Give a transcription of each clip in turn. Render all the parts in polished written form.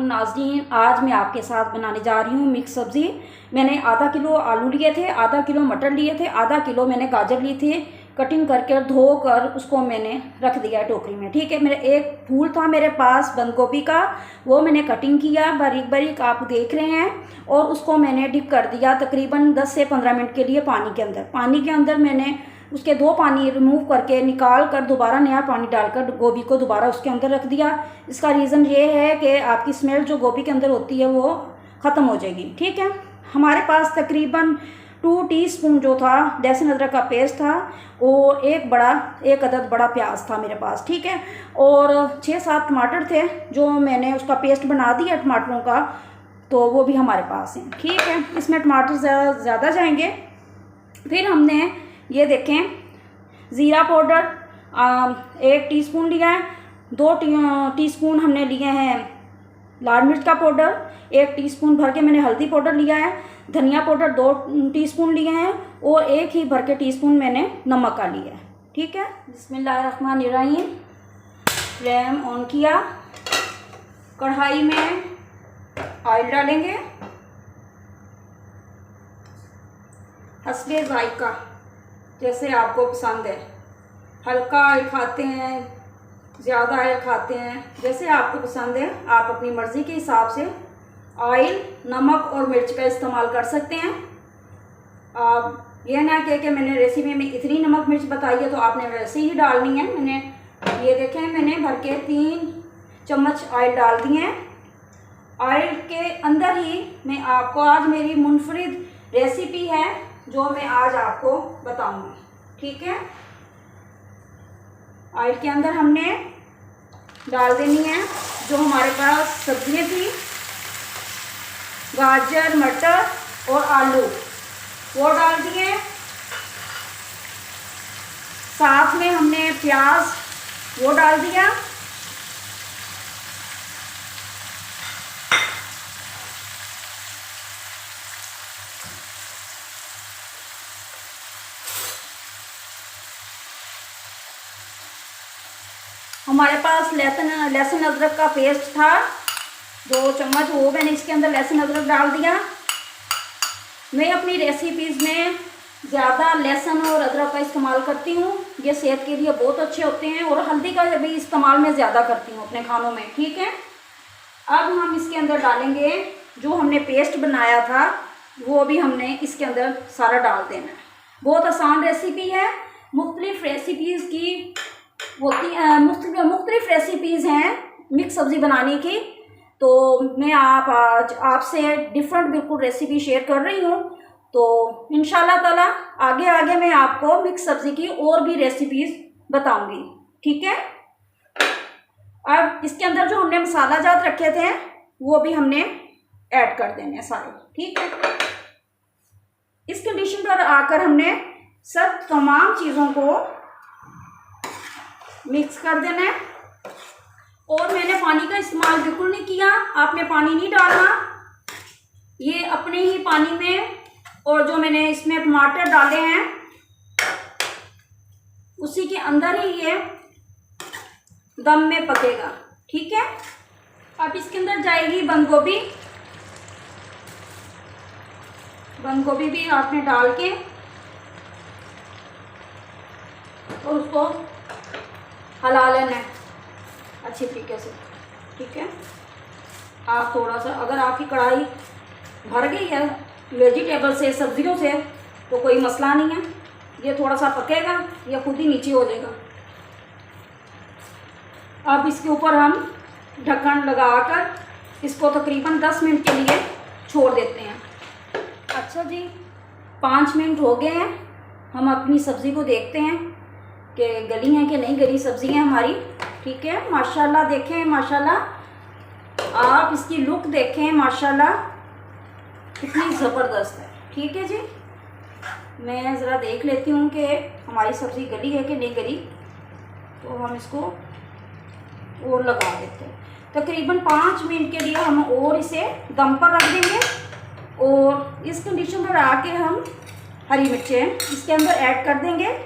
नाज़रीन, आज मैं आपके साथ बनाने जा रही हूँ मिक्स सब्ज़ी। मैंने आधा किलो आलू लिए थे, आधा किलो मटर लिए थे, आधा किलो मैंने गाजर ली थी। कटिंग करके धो कर उसको मैंने रख दिया टोकरी में। ठीक है, मेरे एक फूल था मेरे पास बंद गोभी का, वो मैंने कटिंग किया बारीक बारीक, आप देख रहे हैं। और उसको मैंने डिप कर दिया तकरीबन 10 से 15 मिनट के लिए पानी के अंदर। पानी के अंदर मैंने उसके 2 पानी रिमूव करके निकाल कर दोबारा नया पानी डालकर गोभी को दोबारा उसके अंदर रख दिया। इसका रीज़न ये है कि आपकी स्मेल जो गोभी के अंदर होती है वो ख़त्म हो जाएगी। ठीक है, हमारे पास तकरीबन 2 टीस्पून जो था लहसुन अदरक का पेस्ट था, और एक अदद बड़ा प्याज था मेरे पास। ठीक है, और 6-7 टमाटर थे जो मैंने उसका पेस्ट बना दिया टमाटरों का, तो वो भी हमारे पास हैं। ठीक है, इसमें टमाटर ज़्यादा जाएंगे। फिर हमने ये देखें ज़ीरा पाउडर 1 टीस्पून लिया है, 2 टीस्पून हमने लिए हैं लाल मिर्च का पाउडर, 1 टीस्पून भर के मैंने हल्दी पाउडर लिया है, धनिया पाउडर 2 टीस्पून लिए हैं, और 1 ही भर के टीस्पून मैंने नमक का लिया है। ठीक है, बिस्मिल्लाहिर्रहमानिर्रहीम। फ्लेम ऑन किया, कढ़ाई में ऑयल डालेंगे हस्बे जायका, जैसे आपको पसंद है। हल्का ऑयल खाते हैं, ज़्यादा ऑयल खाते हैं, जैसे आपको पसंद है। आप अपनी मर्ज़ी के हिसाब से ऑयल, नमक और मिर्च का इस्तेमाल कर सकते हैं। आप यह ना कह के मैंने रेसिपी में इतनी नमक मिर्च बताई है तो आपने वैसे ही डालनी है। मैंने ये देखें, मैंने भर के 3 चम्मच ऑयल डाल दिए हैं। ऑयल के अंदर ही मैं आपको आज मेरी मुनफरिद रेसिपी है जो मैं आज आपको बताऊंगी। ठीक है, ऑयल के अंदर हमने डाल देनी है जो हमारे पास सब्जियां थी, गाजर, मटर और आलू, वो डाल दिए। साथ में हमने प्याज वो डाल दिया। हमारे पास लहसुन अदरक का पेस्ट था 2 चम्मच, वो मैंने इसके अंदर लहसुन अदरक डाल दिया। मैं अपनी रेसिपीज़ में ज़्यादा लहसुन और अदरक का इस्तेमाल करती हूँ, ये सेहत के लिए बहुत अच्छे होते हैं, और हल्दी का भी इस्तेमाल मैं ज़्यादा करती हूँ अपने खानों में। ठीक है, अब हम इसके अंदर डालेंगे जो हमने पेस्ट बनाया था, वो भी हमने इसके अंदर सारा डाल देना है। बहुत आसान रेसिपी है, मुख्तलिफ रेसिपीज़ की होती मुख्तलिफ रेसिपीज़ हैं मिक्स सब्ज़ी बनाने की, तो मैं आज आपसे डिफरेंट बिल्कुल रेसिपी शेयर कर रही हूँ। तो इंशाल्लाह ताला आगे मैं आपको मिक्स सब्ज़ी की और भी रेसिपीज़ बताऊंगी। ठीक है, अब इसके अंदर जो हमने मसाला जात रखे थे वो भी हमने ऐड कर देने सारे। ठीक है, इस कंडीशन पर आकर हमने सब तमाम चीज़ों को मिक्स कर देना है। और मैंने पानी का इस्तेमाल बिल्कुल नहीं किया, आपने पानी नहीं डालना, ये अपने ही पानी में, और जो मैंने इसमें टमाटर डाले हैं उसी के अंदर ही ये दम में पकेगा। ठीक है, अब इसके अंदर जाएगी बंद गोभी। बंद गोभी भी आपने डाल के और उसको हिला लेना है अच्छी तरीके से। ठीक है, आप थोड़ा सा, अगर आपकी कढ़ाई भर गई है वेजिटेबल से, सब्जियों से, तो कोई मसला नहीं है, ये थोड़ा सा पकेगा, ये खुद ही नीचे हो जाएगा। अब इसके ऊपर हम ढक्कन लगाकर इसको तकरीबन 10 मिनट के लिए छोड़ देते हैं। अच्छा जी, 5 मिनट हो गए हैं, हम अपनी सब्ज़ी को देखते हैं कि गली हैं कि नहीं गली सब्ज़ियाँ हमारी। ठीक है, माशाल्लाह देखें, माशाल्लाह आप इसकी लुक देखें, माशाल्लाह कितनी ज़बरदस्त है। ठीक है जी, मैं ज़रा देख लेती हूँ कि हमारी सब्ज़ी गली है कि नहीं गली, तो हम इसको और लगा देते हैं। तकरीबन 5 मिनट के लिए हम और इसे दम पर रख देंगे, और इस कंडीशन पर आके हम हरी मिर्चें इसके अंदर ऐड कर देंगे।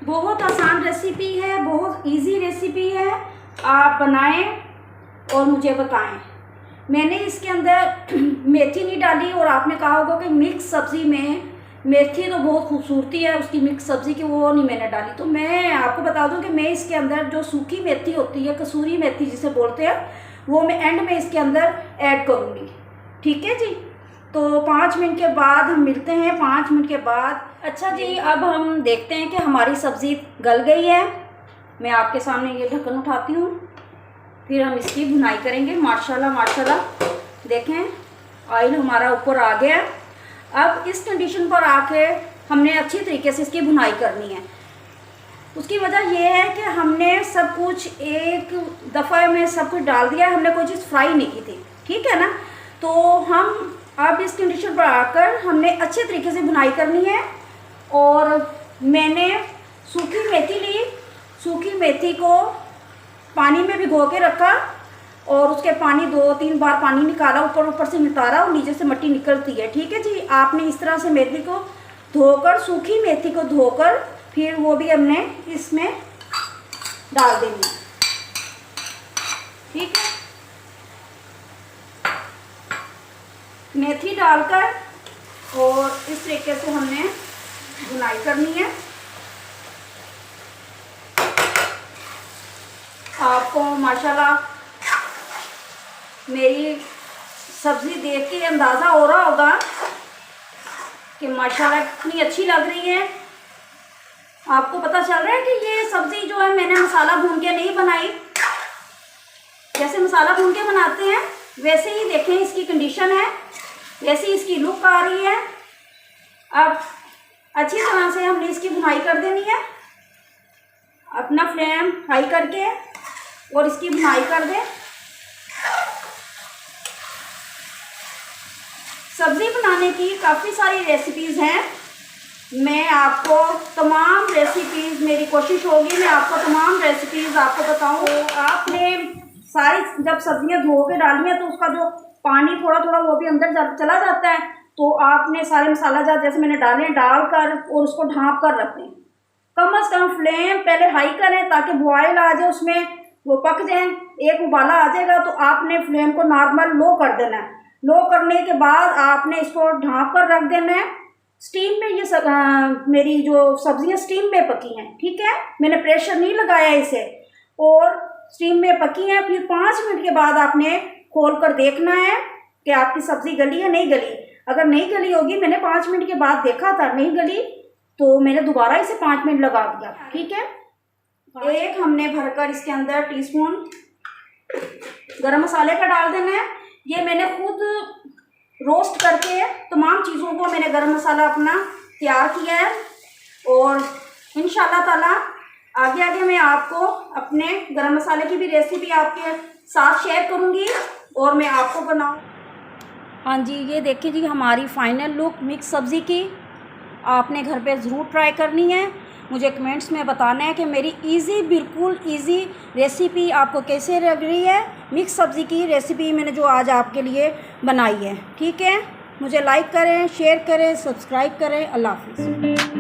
बहुत आसान रेसिपी है, बहुत इजी रेसिपी है। आप बनाएं और मुझे बताएं। मैंने इसके अंदर मेथी नहीं डाली, और आपने कहा होगा कि मिक्स सब्ज़ी में मेथी तो बहुत खूबसूरती है उसकी मिक्स सब्ज़ी की, वो नहीं मैंने डाली। तो मैं आपको बता दूं कि मैं इसके अंदर जो सूखी मेथी होती है, कसूरी मेथी जिसे बोलते हैं, वो मैं एंड में इसके अंदर ऐड करूँगी। ठीक है जी। तो 5 मिनट के बाद हम मिलते हैं, 5 मिनट के बाद। अच्छा जी, अब हम देखते हैं कि हमारी सब्ज़ी गल गई है। मैं आपके सामने ये ढक्कन उठाती हूँ, फिर हम इसकी भुनाई करेंगे। माशाल्लाह माशाल्लाह, देखें ऑयल हमारा ऊपर आ गया। अब इस कंडीशन पर आके हमने अच्छी तरीके से इसकी भुनाई करनी है। उसकी वजह यह है कि हमने सब कुछ एक दफ़ा में सब कुछ डाल दिया है, हमने कोई चीज़ फ्राई नहीं की थी। ठीक है ना। तो हम अब इस कंडीशन पर आकर हमने अच्छे तरीके से भुनाई करनी है। और मैंने सूखी मेथी ली, सूखी मेथी को पानी में भिगो के रखा, और उसके पानी 2-3 बार पानी निकाला, ऊपर से नितारा, और नीचे से मिट्टी निकलती है। ठीक है जी। आपने इस तरह से मेथी को धोकर, सूखी मेथी को धोकर, फिर वो भी हमने इसमें डाल देनी। ठीक है। मेथी डालकर और इस तरीके से हमने भुनाई करनी है। आपको माशाल्लाह मेरी सब्ज़ी देख के अंदाज़ा हो रहा होगा कि माशाल्लाह कितनी अच्छी लग रही है। आपको पता चल रहा है कि ये सब्ज़ी जो है मैंने मसाला भून के नहीं बनाई। जैसे मसाला भून के बनाते हैं वैसे ही देखें इसकी कंडीशन है, वैसे ही इसकी लुक आ रही है। अब अच्छी तरह से हमने इसकी भुनाई कर देनी है। अपना फ्लेम हाई करके और इसकी भुनाई कर दें। सब्ज़ी बनाने की काफ़ी सारी रेसिपीज़ हैं। मैं आपको तमाम रेसिपीज़, मेरी कोशिश होगी मैं आपको तमाम रेसिपीज़ आपको बताऊँ। तो आपने सारी जब सब्ज़ियाँ धो के डाली हैं तो उसका जो पानी थोड़ा थोड़ा वो भी अंदर चला जाता है। तो आपने सारे मसाला जात जैसे मैंने डाले डालकर और उसको ढाँप कर रख दें। कम से कम फ्लेम पहले हाई करें ताकि बॉयल आ जाए, उसमें वो पक जाए। एक उबाला आ जाएगा तो आपने फ्लेम को नॉर्मल लो कर देना है। लो करने के बाद आपने इसको ढाँप कर रख देना है। स्टीम में ये मेरी जो सब्जियां स्टीम में पकी हैं। ठीक है। मैंने प्रेशर नहीं लगाया इसे, और स्टीम में पकी हैं। फिर 5 मिनट के बाद आपने खोल कर देखना है कि आपकी सब्ज़ी गली है नहीं गली। अगर नहीं गली होगी, मैंने 5 मिनट के बाद देखा था नहीं गली, तो मैंने दोबारा इसे 5 मिनट लगा दिया। ठीक है। एक हमने भरकर इसके अंदर टीस्पून गरम मसाले का डाल देना है। ये मैंने खुद रोस्ट करके तमाम चीज़ों को मैंने गरम मसाला अपना तैयार किया है, और इंशाल्लाह ताला आगे आगे मैं आपको अपने गरम मसाले की भी रेसिपी आपके साथ शेयर करूँगी और मैं आपको बनाऊँ। हाँ जी, ये देखिए जी हमारी फाइनल लुक मिक्स सब्ज़ी की। आपने घर पे ज़रूर ट्राई करनी है। मुझे कमेंट्स में बताना है कि मेरी बिल्कुल इजी रेसिपी आपको कैसे लग रही है। मिक्स सब्ज़ी की रेसिपी मैंने जो आज आपके लिए बनाई है। ठीक है। मुझे लाइक करें, शेयर करें, सब्सक्राइब करें। अल्लाह हाफ़िज़।